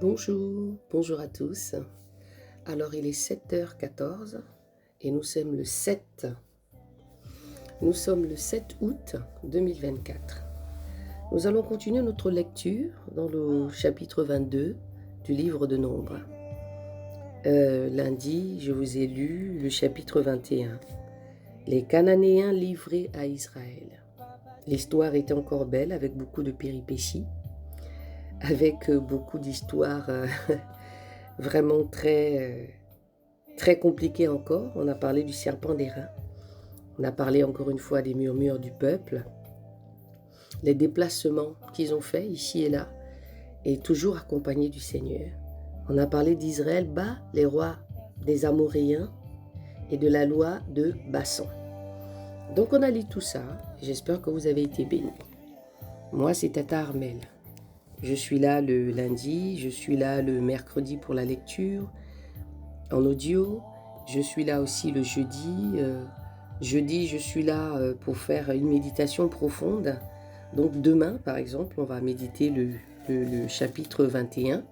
Bonjour à tous. Alors il est 7h14 et nous sommes le 7 août 2024. Nous allons continuer notre lecture dans le chapitre 22 du livre de Nombres. Lundi, je vous ai lu le chapitre 21. Les Cananéens livrés à Israël. L'histoire est encore belle avec beaucoup de péripéties, avec beaucoup d'histoires vraiment très compliquées encore. On a parlé du serpent d'airain. On a parlé encore une fois des murmures du peuple, les déplacements qu'ils ont faits ici et là, et toujours accompagnés du Seigneur. On a parlé d'Israël bat les rois des Amoréens et de la loi de Bassan. Donc on a lu tout ça. J'espère que vous avez été bénis. Moi, c'est Tata Armel. Je suis là le lundi, je suis là le mercredi pour la lecture en audio. Je suis là aussi le jeudi. Jeudi, je suis là pour faire une méditation profonde. Donc demain, par exemple, on va méditer le chapitre 21.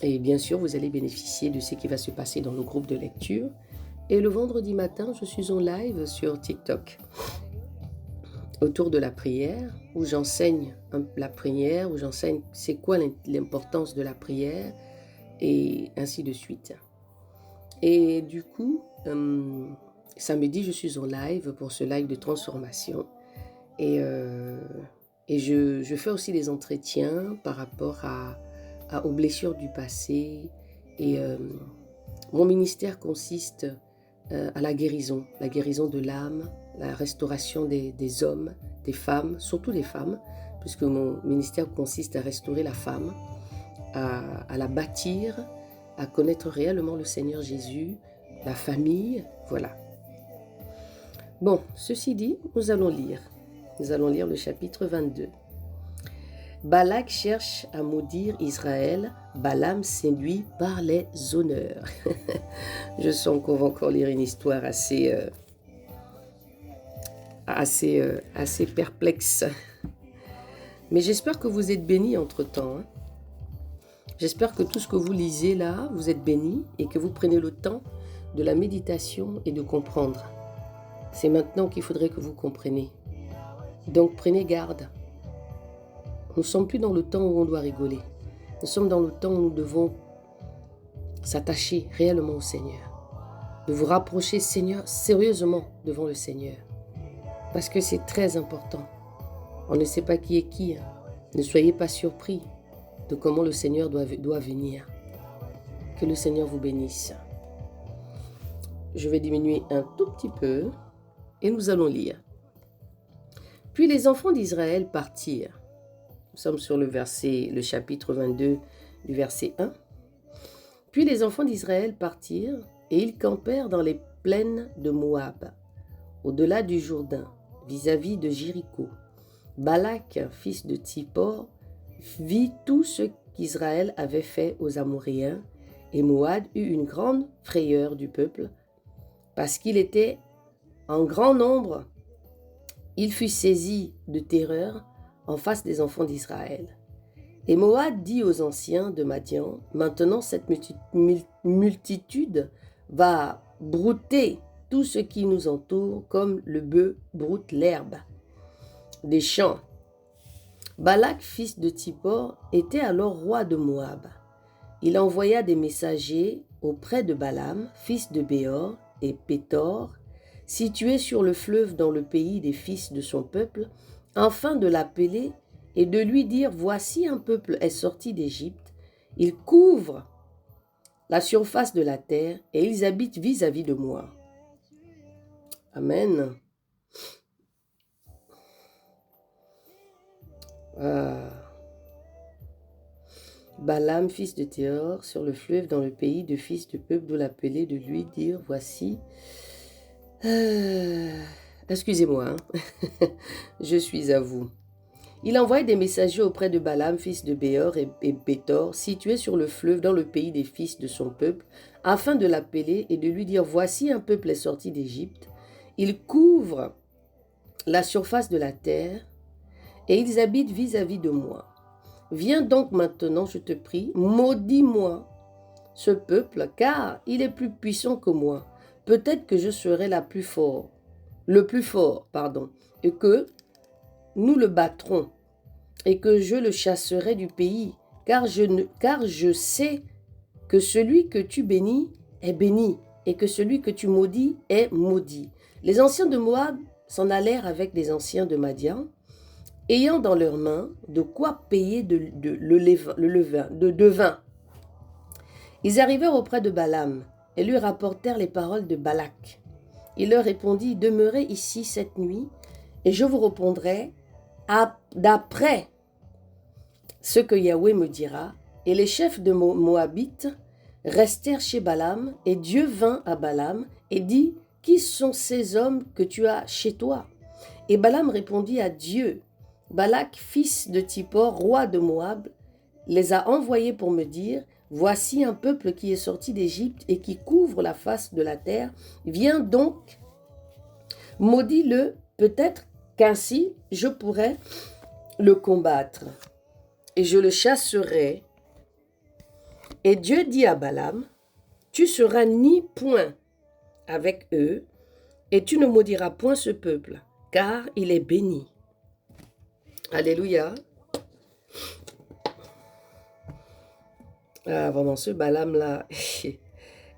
Et bien sûr, vous allez bénéficier de ce qui va se passer dans le groupe de lecture. Et le vendredi matin, je suis en live sur TikTok autour de la prière, où j'enseigne la prière, où j'enseigne c'est quoi l'importance de la prière, et ainsi de suite. Et du coup, samedi, je suis en live pour ce live de transformation. Et je fais aussi des entretiens par rapport aux blessures du passé. Et mon ministère consiste à la guérison de l'âme, la restauration des hommes, des femmes, surtout des femmes, puisque mon ministère consiste à restaurer la femme, à la bâtir, à connaître réellement le Seigneur Jésus, la famille, voilà. Bon, ceci dit, nous allons lire le chapitre 22. Balak cherche à maudire Israël, Balaam séduit par les honneurs. Je sens qu'on va encore lire une histoire assez perplexe. Mais j'espère que vous êtes bénis entre-temps. J'espère que tout ce que vous lisez là, vous êtes bénis et que vous prenez le temps de la méditation et de comprendre. C'est maintenant qu'il faudrait que vous compreniez. Donc prenez garde. Nous ne sommes plus dans le temps où on doit rigoler. Nous sommes dans le temps où nous devons s'attacher réellement au Seigneur. De vous rapprocher, Seigneur, sérieusement devant le Seigneur. Parce que c'est très important. On ne sait pas qui est qui. Ne soyez pas surpris de comment le Seigneur doit venir. Que le Seigneur vous bénisse. Je vais diminuer un tout petit peu et nous allons lire. Puis les enfants d'Israël partirent. Nous sommes sur le chapitre 22 du verset 1. Puis les enfants d'Israël partirent et ils campèrent dans les plaines de Moab, au-delà du Jourdain, vis-à-vis de Jéricho. Balak, fils de Tsippor, vit tout ce qu'Israël avait fait aux Amoréens, et Moab eut une grande frayeur du peuple, parce qu'il était en grand nombre. Il fut saisi de terreur en face des enfants d'Israël. Et Moab dit aux anciens de Madian, maintenant cette multitude va brouter tout ce qui nous entoure comme le bœuf broute l'herbe des champs. Balak, fils de Tsippor, était alors roi de Moab. Il envoya des messagers auprès de Balaam, fils de Béor, et Pétor, situé sur le fleuve dans le pays des fils de son peuple, afin de l'appeler et de lui dire, voici un peuple est sorti d'Égypte, ils couvrent la surface de la terre et ils habitent vis-à-vis de moi. Amen. Balaam, fils de Théor, sur le fleuve dans le pays de fils de peuple, de l'appeler, de lui dire, voici... Excusez-moi, je suis à vous. Il envoyait des messagers auprès de Balaam, fils de Béor et Pétor, situé sur le fleuve dans le pays des fils de son peuple, afin de l'appeler et de lui dire, voici un peuple est sorti d'Égypte, ils couvrent la surface de la terre et ils habitent vis-à-vis de moi. Viens donc maintenant, je te prie, maudis-moi ce peuple, car il est plus puissant que moi. Peut-être que je serai le plus fort, et que nous le battrons, et que je le chasserai du pays, car je sais que celui que tu bénis est béni, et que celui que tu maudis est maudit. Les anciens de Moab s'en allèrent avec les anciens de Madian, ayant dans leurs mains de quoi payer de vin. Ils arrivèrent auprès de Balaam et lui rapportèrent les paroles de Balak. Il leur répondit, « Demeurez ici cette nuit, et je vous répondrai d'après ce que Yahweh me dira. » Et les chefs de Moabites restèrent chez Balaam, et Dieu vint à Balaam et dit, « Qui sont ces hommes que tu as chez toi ?» Et Balaam répondit à Dieu, « Balak, fils de Tsippor, roi de Moab, les a envoyés pour me dire, « Voici un peuple qui est sorti d'Égypte et qui couvre la face de la terre. Viens donc, maudis-le, peut-être qu'ainsi je pourrais le combattre. Et je le chasserai. » Et Dieu dit à Balaam, « Tu seras ni point avec eux, et tu ne maudiras point ce peuple, car il est béni. » Alléluia. Ah, vraiment, ce Balaam-là,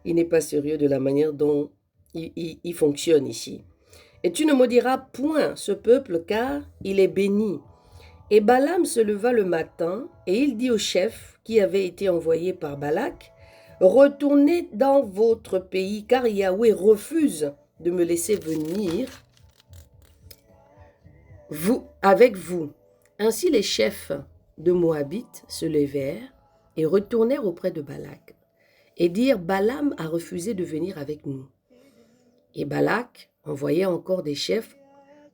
il n'est pas sérieux de la manière dont il fonctionne ici. « Et tu ne maudiras point ce peuple, car il est béni. » Et Balaam se leva le matin, et il dit au chef qui avait été envoyé par Balak, « Retournez dans votre pays, car Yahweh refuse de me laisser venir avec vous. » Ainsi les chefs de Moabites se levèrent et retournèrent auprès de Balak, et dirent, « Balaam a refusé de venir avec nous. » Et Balak envoya encore des chefs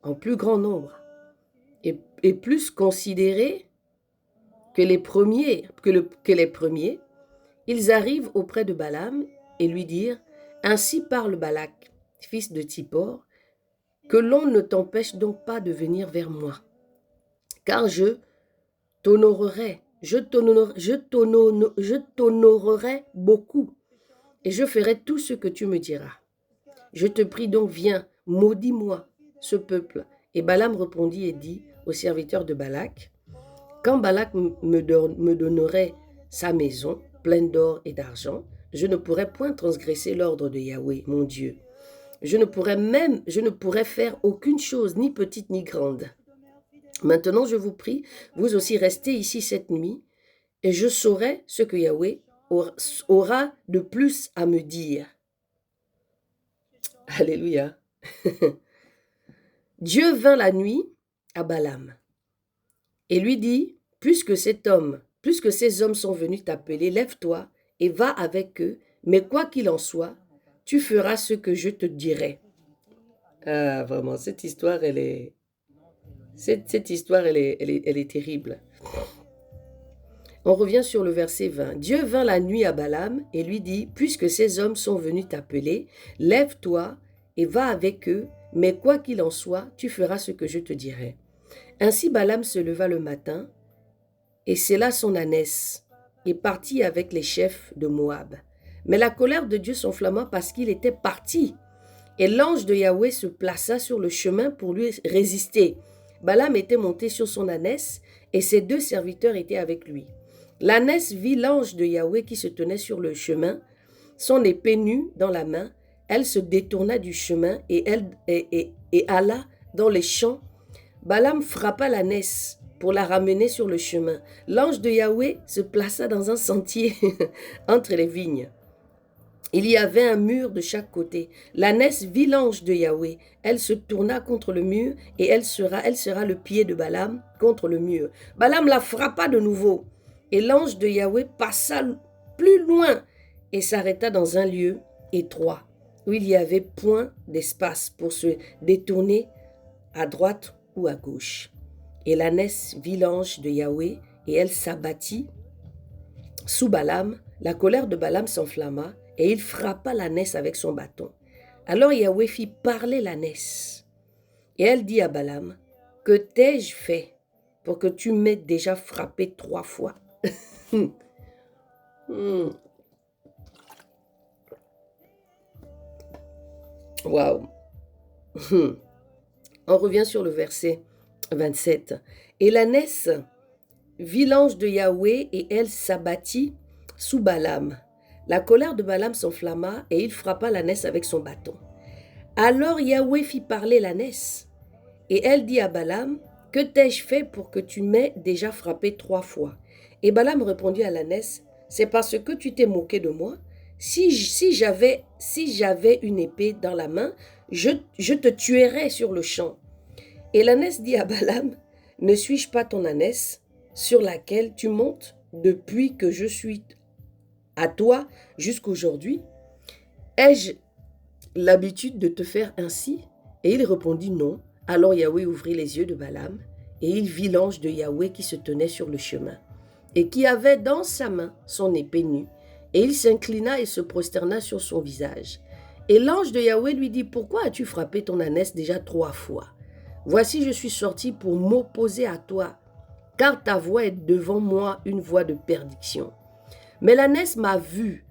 en plus grand nombre, et plus considérés que les premiers, ils arrivent auprès de Balaam et lui dirent, « Ainsi parle Balak, fils de Tsippor, que l'on ne t'empêche donc pas de venir vers moi, car je t'honorerai beaucoup, et je ferai tout ce que tu me diras. Je te prie donc, viens, maudis-moi ce peuple. » Et Balaam répondit et dit aux serviteurs de Balak, « Quand Balak me donnerait sa maison, pleine d'or et d'argent, je ne pourrais point transgresser l'ordre de Yahweh, mon Dieu. Je ne pourrais faire aucune chose, ni petite ni grande. Maintenant, je vous prie, vous aussi restez ici cette nuit, et je saurai ce que Yahweh aura de plus à me dire. » Alléluia. Dieu vint la nuit à Balaam et lui dit, « Puisque ces hommes sont venus t'appeler, lève-toi et va avec eux, mais quoi qu'il en soit, tu feras ce que je te dirai. » Ah, vraiment, cette histoire, elle est terrible. On revient sur le verset 20. Dieu vint la nuit à Balaam et lui dit, « Puisque ces hommes sont venus t'appeler, lève-toi et va avec eux, mais quoi qu'il en soit, tu feras ce que je te dirai. » Ainsi Balaam se leva le matin et sella son ânesse et partit avec les chefs de Moab. Mais la colère de Dieu s'enflamma parce qu'il était parti, et l'ange de Yahweh se plaça sur le chemin pour lui résister. Balaam était monté sur son ânesse et ses 2 serviteurs étaient avec lui. L'ânesse vit l'ange de Yahweh qui se tenait sur le chemin, son épée nue dans la main. Elle se détourna du chemin et alla dans les champs. Balaam frappa l'ânesse pour la ramener sur le chemin. L'ange de Yahweh se plaça dans un sentier entre les vignes. Il y avait un mur de chaque côté. L'ânesse vit l'ange de Yahweh. Elle se tourna contre le mur et elle sera le pied de Balaam contre le mur. Balaam la frappa de nouveau. Et l'ange de Yahweh passa plus loin et s'arrêta dans un lieu étroit où il n'y avait point d'espace pour se détourner à droite ou à gauche. Et l'ânesse vit l'ange de Yahweh et elle s'abattit sous Balaam. La colère de Balaam s'enflamma et il frappa l'ânesse avec son bâton. Alors Yahweh fit parler l'ânesse et elle dit à Balaam, « Que t'ai-je fait? pour que tu m'aies déjà frappé 3 fois. Waouh. On revient sur le verset 27. Et l'ânesse vit l'ange de Yahweh et elle s'abattit sous Balaam. La colère de Balaam s'enflamma et il frappa l'ânesse avec son bâton. Alors Yahweh fit parler l'ânesse et elle dit à Balaam, « Que t'ai-je fait pour que tu m'aies déjà frappé 3 fois ?» Et Balaam répondit à l'ânesse, « C'est parce que tu t'es moqué de moi. Si j'avais une épée dans la main, je te tuerais sur le champ. » Et l'ânesse dit à Balaam, « Ne suis-je pas ton ânesse sur laquelle tu montes depuis que je suis à toi jusqu'aujourd'hui? Ai-je l'habitude de te faire ainsi ?» Et il répondit, « Non. » Alors Yahweh ouvrit les yeux de Balaam, et il vit l'ange de Yahweh qui se tenait sur le chemin, et qui avait dans sa main son épée nue, et il s'inclina et se prosterna sur son visage. Et l'ange de Yahweh lui dit, « Pourquoi as-tu frappé ton ânesse déjà 3 fois? Voici, je suis sorti pour m'opposer à toi, car ta voix est devant moi une voix de perdition. Mais l'ânesse m'a vu,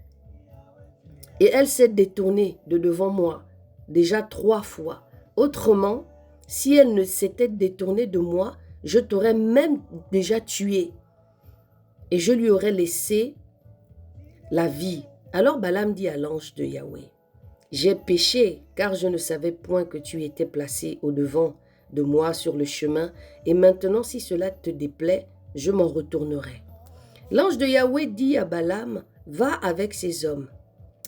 et elle s'est détournée de devant moi déjà 3 fois. Autrement, si elle ne s'était détournée de moi, je t'aurais même déjà tué, et je lui aurais laissé la vie. » Alors Balaam dit à l'ange de Yahweh, « J'ai péché, car je ne savais point que tu étais placé au-devant de moi sur le chemin, et maintenant si cela te déplaît, je m'en retournerai. » L'ange de Yahweh dit à Balaam, « Va avec ces hommes,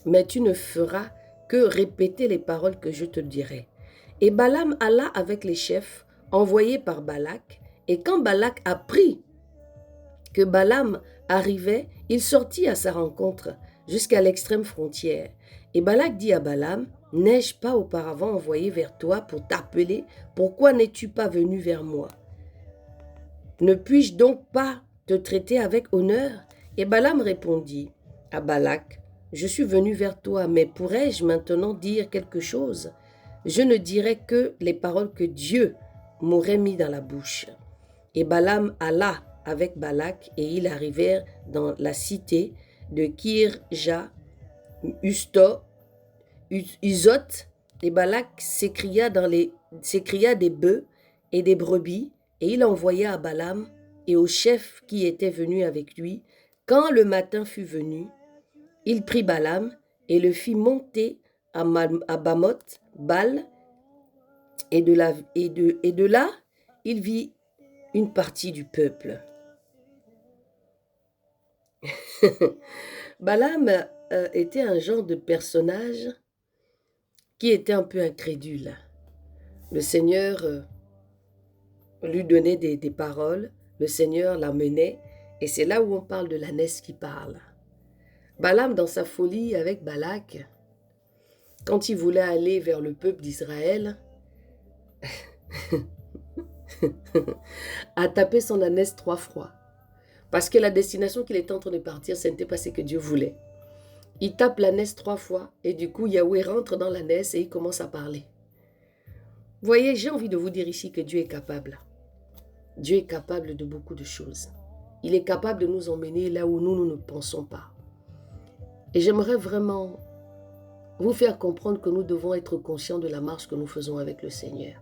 mais tu ne feras que répéter les paroles que je te dirai. » Et Balaam alla avec les chefs envoyés par Balak, et quand Balak apprit que Balaam arrivait, il sortit à sa rencontre jusqu'à l'extrême frontière. Et Balak dit à Balaam, « N'ai-je pas auparavant envoyé vers toi pour t'appeler? Pourquoi n'es-tu pas venu vers moi? Ne puis-je donc pas te traiter avec honneur? » Et Balaam répondit à Balak, « Je suis venu vers toi, mais pourrais-je maintenant dire quelque chose? Je ne dirai que les paroles que Dieu m'aurait mis dans la bouche. » Et Balaam alla avec Balak, et ils arrivèrent dans la cité de Kirja-Uzot, et Balak s'écria des bœufs et des brebis, et il envoya à Balaam et aux chefs qui étaient venus avec lui. Quand le matin fut venu, il prit Balaam et le fit monter à Bamoth Bal, et de là, il vit une partie du peuple. Balaam était un genre de personnage qui était un peu incrédule. Le Seigneur lui donnait des paroles, le Seigneur l'amenait, et c'est là où on parle de l'ânesse qui parle. Balaam, dans sa folie avec Balak, quand il voulait aller vers le peuple d'Israël, a tapé son ânesse 3 fois. Parce que la destination qu'il était en train de partir, ce n'était pas ce que Dieu voulait. Il tape l'ânesse 3 fois, et du coup, Yahweh rentre dans l'ânesse et il commence à parler. Vous voyez, j'ai envie de vous dire ici que Dieu est capable. Dieu est capable de beaucoup de choses. Il est capable de nous emmener là où nous ne pensons pas. Et j'aimerais vraiment vous faire comprendre que nous devons être conscients de la marche que nous faisons avec le Seigneur.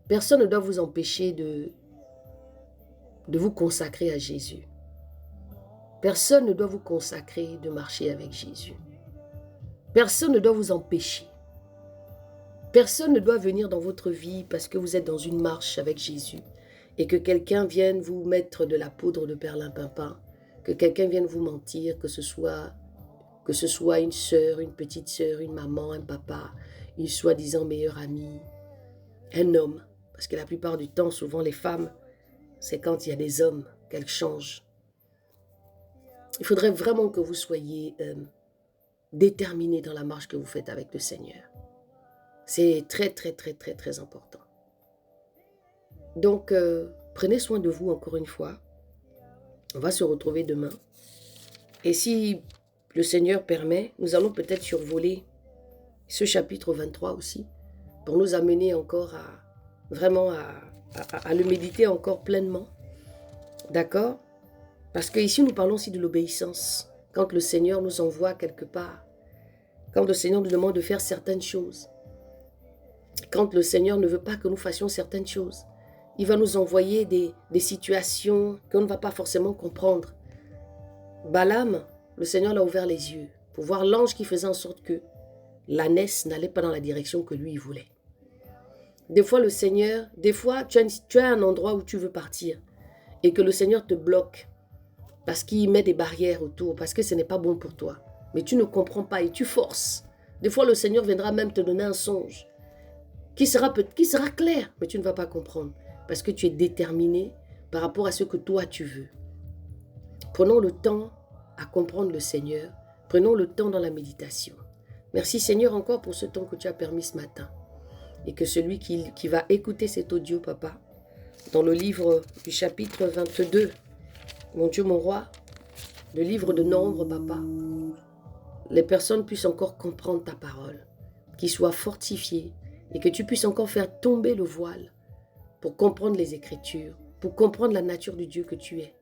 Personne ne doit vous empêcher de vous consacrer à Jésus. Personne ne doit vous consacrer de marcher avec Jésus. Personne ne doit vous empêcher. Personne ne doit venir dans votre vie parce que vous êtes dans une marche avec Jésus et que quelqu'un vienne vous mettre de la poudre de perlimpinpin, que quelqu'un vienne vous mentir, que ce soit une sœur, une petite sœur, une maman, un papa, une soi-disant meilleure amie, un homme. Parce que la plupart du temps, souvent les femmes, c'est quand il y a des hommes qu'elles changent. Il faudrait vraiment que vous soyez déterminés dans la marche que vous faites avec le Seigneur. C'est très, très, très, très, très important. Donc, prenez soin de vous encore une fois. On va se retrouver demain. Et si le Seigneur permet, nous allons peut-être survoler ce chapitre 23 aussi, pour nous amener encore vraiment à le méditer encore pleinement. D'accord? Parce qu'ici, nous parlons aussi de l'obéissance. Quand le Seigneur nous envoie quelque part, quand le Seigneur nous demande de faire certaines choses, quand le Seigneur ne veut pas que nous fassions certaines choses, il va nous envoyer des situations qu'on ne va pas forcément comprendre. Balaam, le Seigneur l'a ouvert les yeux pour voir l'ange qui faisait en sorte que l'ânesse n'allait pas dans la direction que lui, il voulait. Des fois, le Seigneur, tu as un endroit où tu veux partir et que le Seigneur te bloque parce qu'il met des barrières autour, parce que ce n'est pas bon pour toi. Mais tu ne comprends pas et tu forces. Des fois, le Seigneur viendra même te donner un songe qui sera clair, mais tu ne vas pas comprendre parce que tu es déterminé par rapport à ce que toi tu veux. Prenons le temps à comprendre le Seigneur. Prenons le temps dans la méditation. Merci Seigneur encore pour ce temps que tu as permis ce matin. Et que celui qui va écouter cet audio, Papa, dans le livre du chapitre 22, mon Dieu, mon roi, le livre de Nombre, Papa, les personnes puissent encore comprendre ta parole, qu'ils soient fortifiés et que tu puisses encore faire tomber le voile pour comprendre les Écritures, pour comprendre la nature du Dieu que tu es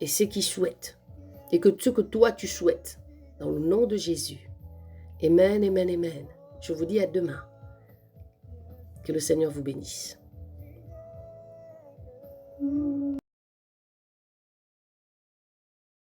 et ce qu'il souhaite et que ce que toi tu souhaites, dans le nom de Jésus. Amen, amen, amen. Je vous dis à demain. Que le Seigneur vous bénisse.